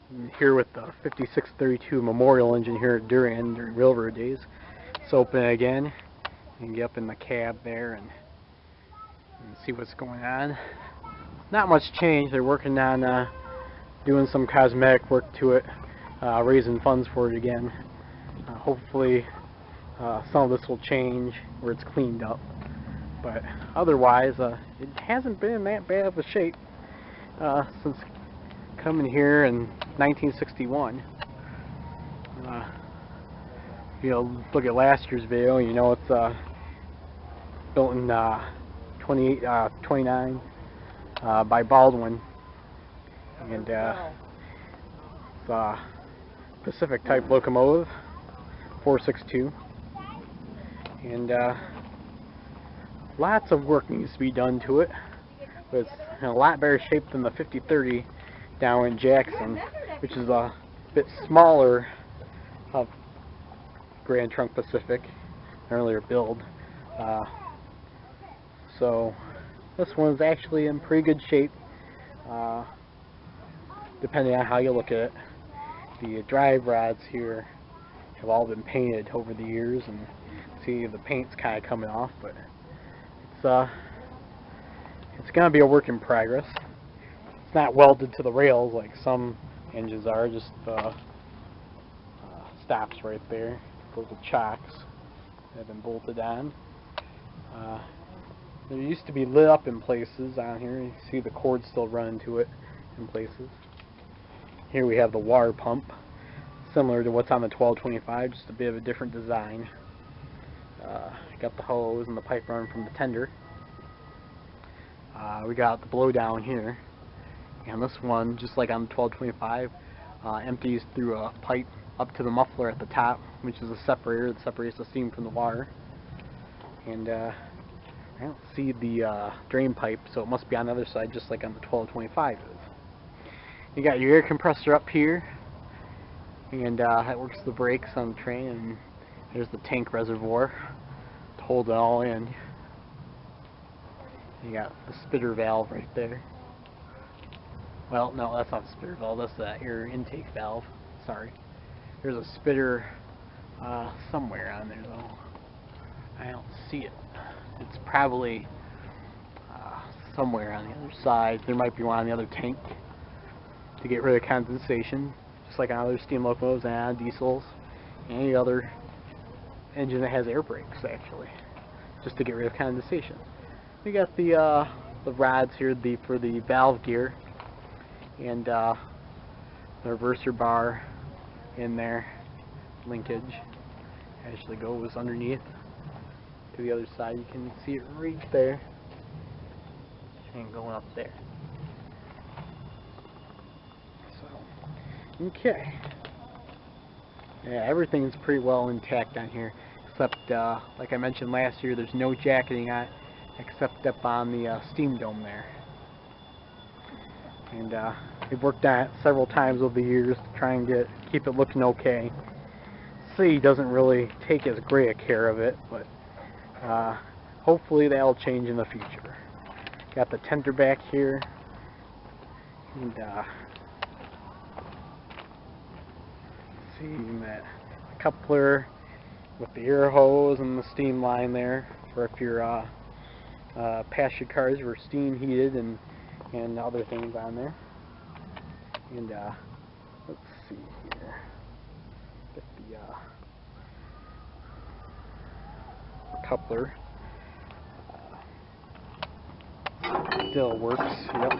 I'm here with the 5632 Memorial engine here at Durand during railroad days. Let's open it again and get up in the cab there and see what's going on. Not much change. They're working on doing some cosmetic work to it, raising funds for it again. Hopefully some of this will change where it's cleaned up. But otherwise, it hasn't been in that bad of a shape since coming here in 1961. You know, look at last year's video. You know, it's built in 29 by Baldwin, and it's a Pacific type locomotive, 462, and lots of work needs to be done to it. But it's in a lot better shape than the 5030 down in Jackson, which is a bit smaller of Grand Trunk Pacific, an earlier build. So this one's actually in pretty good shape, depending on how you look at it. The drive rods here have all been painted over the years, and see the paint's kind of coming off, but it's going to be a work in progress. It's not welded to the rails like some engines are, just stops right there, little chocks that have been bolted on. There used to be lit up in places on here. You see the cord still running to it in places. Here we have the water pump, similar to what's on the 1225, just a bit of a different design. Got the hose and the pipe running from the tender. We got the blow down here, and this one, just like on the 1225, empties through a pipe up to the muffler at the top, which is a separator that separates the steam from the water. And I don't see the drain pipe, so it must be on the other side, just like on the 1225 is. You got your air compressor up here, and that works the brakes on the train, and there's the tank reservoir to hold it all in. You got the spitter valve right there. Well, no, that's not the spitter valve, that's the air intake valve. Sorry. There's a spitter somewhere on there, though. I don't see it. It's probably somewhere on the other side. There might be one on the other tank to get rid of condensation, just like on other steam locomotives and on diesels, and any other engine that has air brakes, actually, just to get rid of condensation. We got the rods here for the valve gear, and the reverser bar in there, linkage actually goes underneath to the other side. You can see it right there and going up there. So, okay, yeah, everything's pretty well intact on here, except like I mentioned last year, there's no jacketing on it except up on the steam dome there. And we've worked on it several times over the years to try and keep it looking okay. C doesn't really take as great a care of it, but hopefully that'll change in the future. Got the tender back here, and see that coupler with the air hose and the steam line there for if your passenger cars were steam heated and other things on there. And let's see here. Get the coupler. Still works. Yep.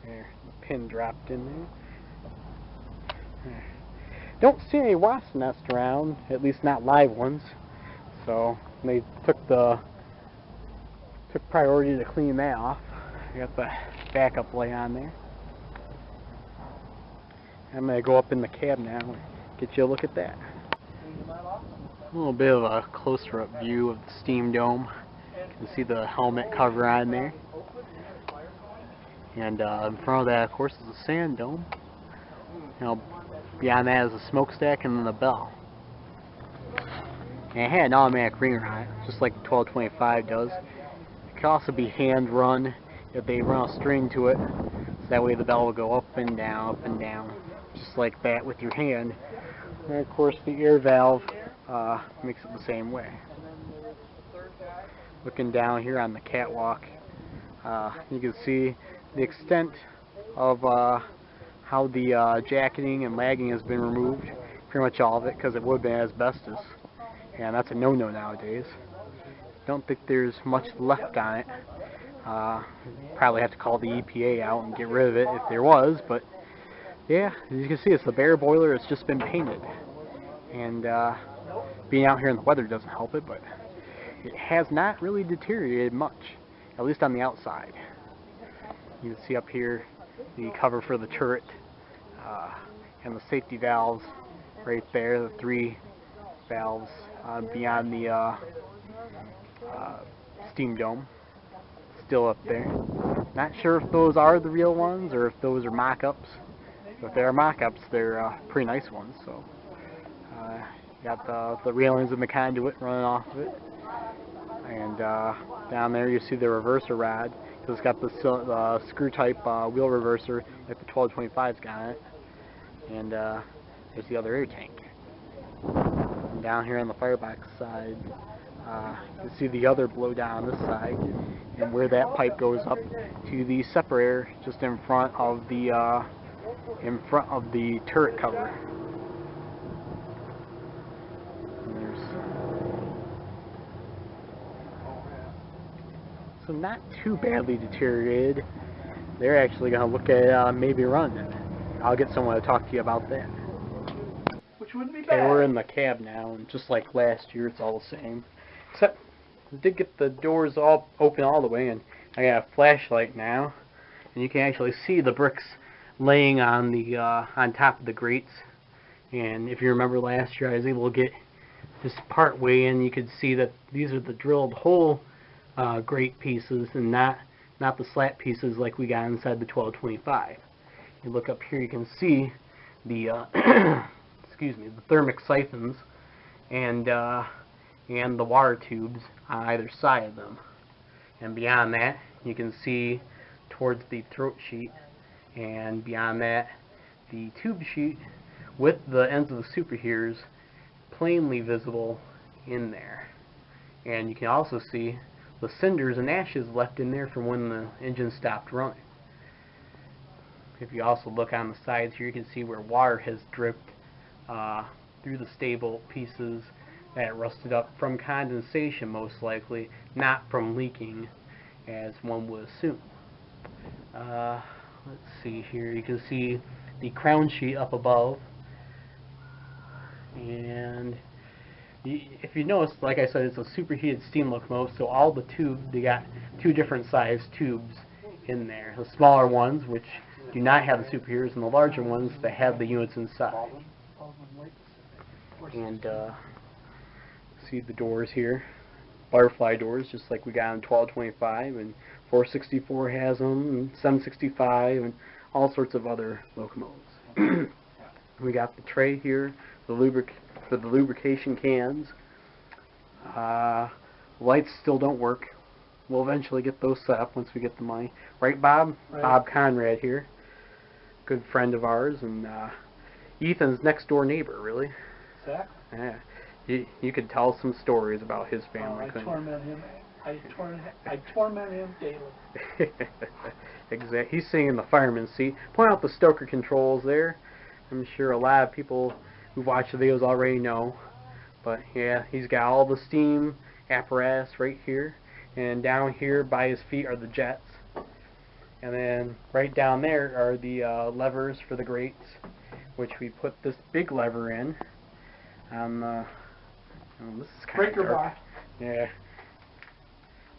There, the pin dropped in there. Don't see any wasp nests around, at least not live ones. So they took priority to clean that off. You got the backup light on there. I'm going to go up in the cab now and get you a look at that. A little bit of a closer up view of the steam dome. You can see the helmet cover on there. And in front of that, of course, is a sand dome. You know, beyond that is a smokestack and then the bell. And it had an automatic ringer on it, just like the 1225 does. It can also be hand run if they run a string to it, So that way the bell will go up and down, just like that with your hand. And of course the air valve makes it the same way. Looking down here on the catwalk, you can see the extent of how the jacketing and lagging has been removed. Pretty much all of it, because it would have been asbestos, and that's a no-no nowadays. Don't think there's much left on it. Probably have to call the EPA out and get rid of it if there was, but yeah, as you can see, it's the bare boiler. It's just been painted, and being out here in the weather doesn't help it, but it has not really deteriorated much, at least on the outside. You can see up here the cover for the turret and the safety valves right there, the 3 valves beyond the steam dome, still up there. Not sure if those are the real ones or if those are mock-ups. If they are mock-ups, they're pretty nice ones. So got the railings and the conduit running off of it, and down there you see the reverser rod. It's got the screw type wheel reverser like the 1225's got it, and there's the other air tank. And down here on the firebox side, you can see the other blowdown on this side, and where that pipe goes up to the separator just in front of the turret cover. And there's so not too badly deteriorated. They're actually going to look at maybe running it. I'll get someone to talk to you about that. Which wouldn't be bad. Okay, we're in the cab now, and just like last year, it's all the same. Except, I did get the doors all open all the way, and I got a flashlight now, and you can actually see the bricks laying on the on top of the grates. And if you remember last year, I was able to get just part way in. You could see that these are the drilled hole grate pieces, and not the slat pieces like we got inside the 1225. You look up here, you can see the excuse me, the thermic siphons and the water tubes on either side of them. And beyond that, you can see towards the throat sheet, and beyond that, the tube sheet with the ends of the superheaters plainly visible in there. And you can also see the cinders and ashes left in there from when the engine stopped running. If you also look on the sides here, you can see where water has dripped through the stable pieces that rusted up from condensation, most likely, not from leaking, as one would assume. Let's see here. You can see the crown sheet up above, and if you notice, like I said, it's a superheated steam locomotive, so all the tubes, they got 2 different size tubes in there. The smaller ones, which do not have the superheaters, and the larger ones that have the units inside. And see the doors here, butterfly doors, just like we got on 1225, and 464 has them, and 765, and all sorts of other locomotives. We got the tray here, for the lubrication cans. Lights still don't work. We'll eventually get those set up once we get the money. Right, Bob? Right. Bob Conrad here. Good friend of ours, and Ethan's next door neighbor, really. Exactly. Yeah. You could tell some stories about his family. I torment him. I torment him daily. Exactly. He's sitting in the fireman's seat. Point out the stoker controls there. I'm sure a lot of people who watch the videos already know. But yeah, he's got all the steam apparatus right here. And down here by his feet are the jets. And then right down there are the levers for the grates, which we put this big lever in. This is kind of dark. Yeah.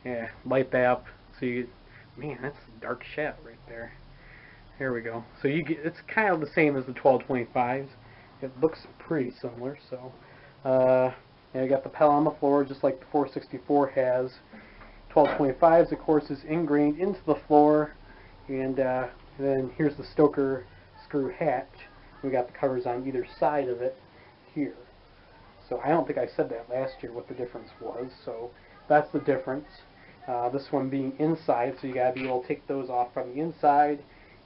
Yeah, light that up so you, man, that's a dark shaft right there. Here we go. So you get, it's kind of the same as the 1225s. It looks pretty similar. So, yeah, I got the pedal on the floor just like the 464 has. 1225s, of course, is ingrained into the floor, and then here's the stoker screw hatch. We got the covers on either side of it here. So I don't think I said that last year what the difference was. So that's the difference. This one being inside, so you gotta be able to take those off from the inside,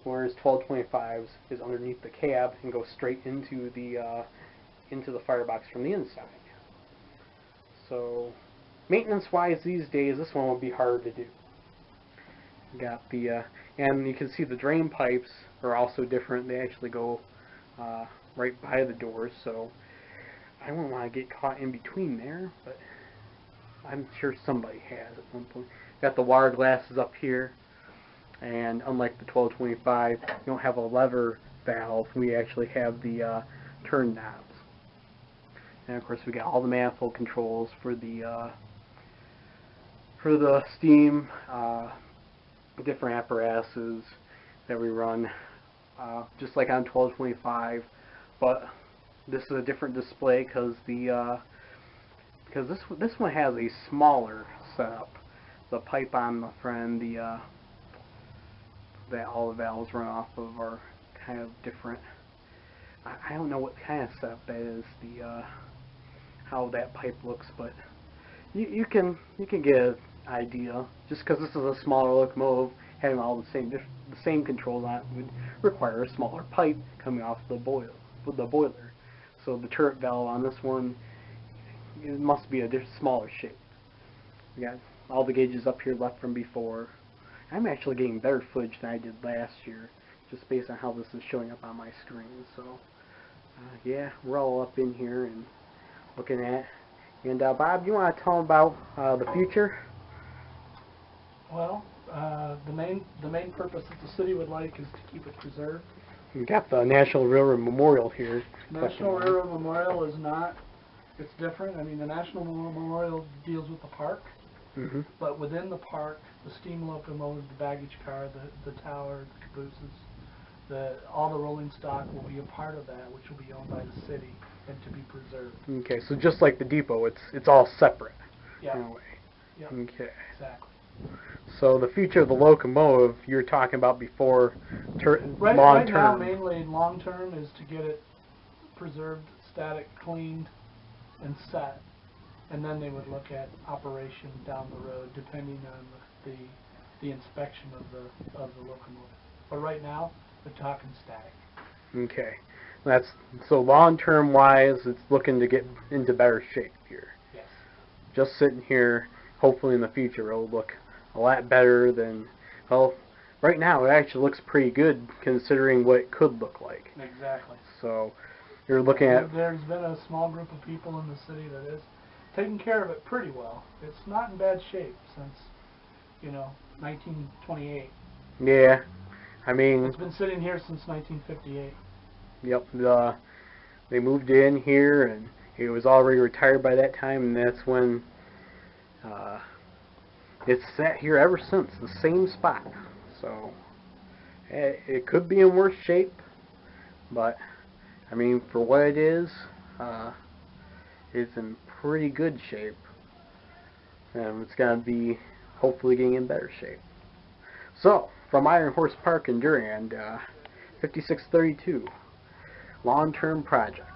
whereas 1225s is underneath the cab and goes straight into the firebox from the inside. So maintenance-wise these days, this one would be hard to do. Got the and you can see the drain pipes are also different. They actually go right by the doors, so I wouldn't want to get caught in between there, but I'm sure somebody has at one point. Got the wire glasses up here, and unlike the 1225, you don't have a lever valve. We actually have the turn knobs. And of course we got all the manifold controls for the steam, different apparatuses that we run, just like on 1225, but this is a different display because this one has a smaller setup. The pipe on the front, that all the valves run off of are kind of different. I don't know what kind of setup that is, how that pipe looks, but you can get an idea. Just because this is a smaller locomotive, having all the same controls on it would require a smaller pipe coming off the boiler. So the turret valve on this one, it must be a smaller shape. We got all the gauges up here left from before. I'm actually getting better footage than I did last year, just based on how this is showing up on my screen. So yeah, we're all up in here and looking at. And Bob, you want to tell them about the future? Well, the main purpose that the city would like is to keep it preserved. We got the National Railroad Memorial here. National Railroad Memorial is not. It's different. I mean, the National Memorial deals with the park, but within the park, the steam locomotive, the baggage car, the tower, the cabooses, all the rolling stock will be a part of that, which will be owned by the city and to be preserved. Okay, so just like the depot, it's all separate. Yeah. In a way. Yep. Okay. Exactly. So the future of the locomotive you were talking about before, Right long-term. now, mainly long-term is to get it preserved, static, cleaned, and set, and then they would look at operation down the road, depending on the inspection of the locomotive. But right now, we're talking static. Okay, so long-term wise, it's looking to get into better shape here. Yes. Just sitting here, hopefully in the future it'll look a lot better than, well, right now it actually looks pretty good considering what it could look like. Exactly. So you're looking at. There's been a small group of people in the city that is taking care of it pretty well. It's not in bad shape since, 1928. Yeah, I mean. It's been sitting here since 1958. Yep. They moved in here, and it was already retired by that time, and that's when it's sat here ever since, the same spot. So it could be in worse shape, but I mean, for what it is, it's in pretty good shape, and it's going to be hopefully getting in better shape. So, from Iron Horse Park in Durand, 5632, long-term project.